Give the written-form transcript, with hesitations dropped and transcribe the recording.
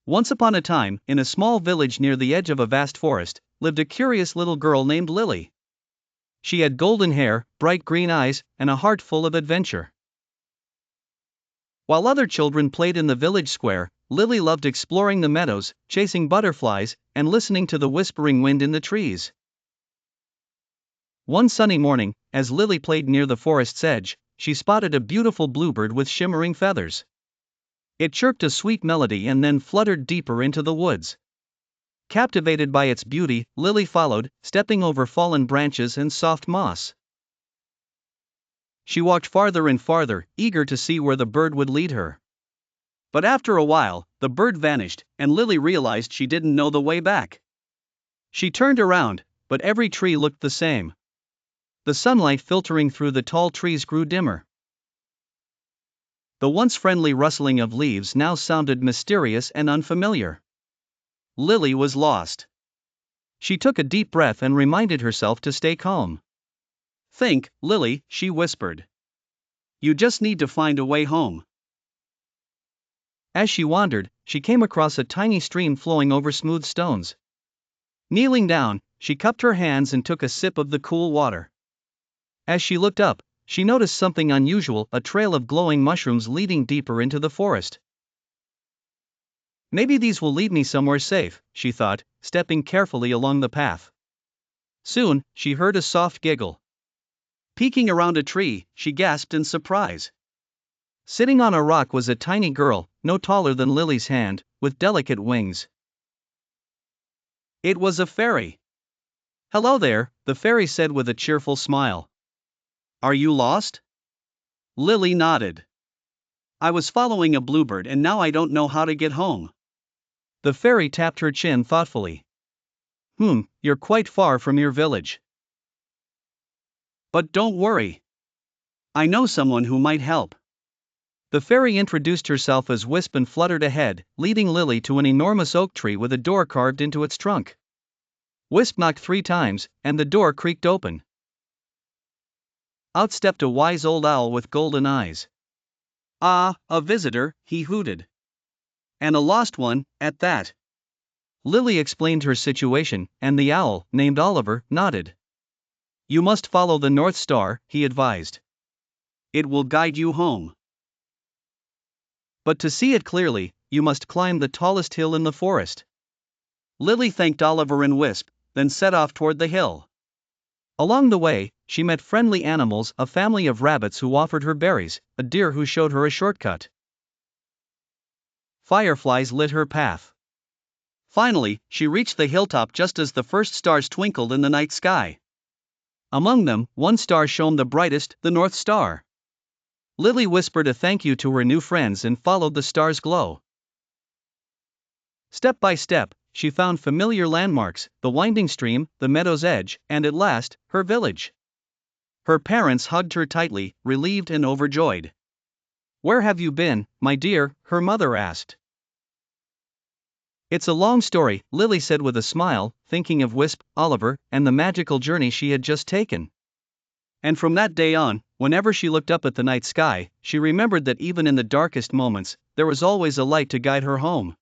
Once upon a time, in a small village near the edge of a vast forest, lived a curious little girl named Lily. She had golden hair, bright green eyes, and a heart full of adventure. While other children played in the village square, Lily loved exploring the meadows, chasing butterflies, and listening to the whispering wind in the trees. One sunny morning, as Lily played near the forest's edge, she spotted a beautiful bluebird with shimmering feathers. It chirped a sweet melody and then fluttered deeper into the woods. Captivated by its beauty, Lily followed, stepping over fallen branches and soft moss. She walked farther and farther, eager to see where the bird would lead her. But after a while, the bird vanished, and Lily realized she didn't know the way back. She turned around, but every tree looked the same. The sunlight filtering through the tall trees grew dimmer. The once friendly rustling of leaves now sounded mysterious and unfamiliar. Lily was lost. She took a deep breath and reminded herself to stay calm. "Think, Lily," she whispered. "You just need to find a way home." As she wandered, she came across a tiny stream flowing over smooth stones. Kneeling down, she cupped her hands and took a sip of the cool water. As she looked up, she noticed something unusual, a trail of glowing mushrooms leading deeper into the forest. "Maybe these will lead me somewhere safe," she thought, stepping carefully along the path. Soon, she heard a soft giggle. Peeking around a tree, she gasped in surprise. Sitting on a rock was a tiny girl, no taller than Lily's hand, with delicate wings. It was a fairy. "Hello there," the fairy said with a cheerful smile. "Are you lost?" Lily nodded. "I was following a bluebird and now I don't know how to get home." The fairy tapped her chin thoughtfully. You're quite far from your village. But don't worry. I know someone who might help." The fairy introduced herself as Wisp and fluttered ahead, leading Lily to an enormous oak tree with a door carved into its trunk. Wisp knocked 3 times, and the door creaked open. Out stepped a wise old owl with golden eyes. "Ah, a visitor," he hooted. "And a lost one, at that." Lily explained her situation, and the owl, named Oliver, nodded. "You must follow the North Star," he advised. "It will guide you home. But to see it clearly, you must climb the tallest hill in the forest." Lily thanked Oliver and Wisp, then set off toward the hill. Along the way, she met friendly animals, a family of rabbits who offered her berries, a deer who showed her a shortcut. Fireflies lit her path. Finally, she reached the hilltop just as the first stars twinkled in the night sky. Among them, one star shone the brightest, the North Star. Lily whispered a thank you to her new friends and followed the star's glow. Step by step, she found familiar landmarks, the winding stream, the meadow's edge, and at last, her village. Her parents hugged her tightly, relieved and overjoyed. "Where have you been, my dear?" her mother asked. "It's a long story," Lily said with a smile, thinking of Wisp, Oliver, and the magical journey she had just taken. And from that day on, whenever she looked up at the night sky, she remembered that even in the darkest moments, there was always a light to guide her home.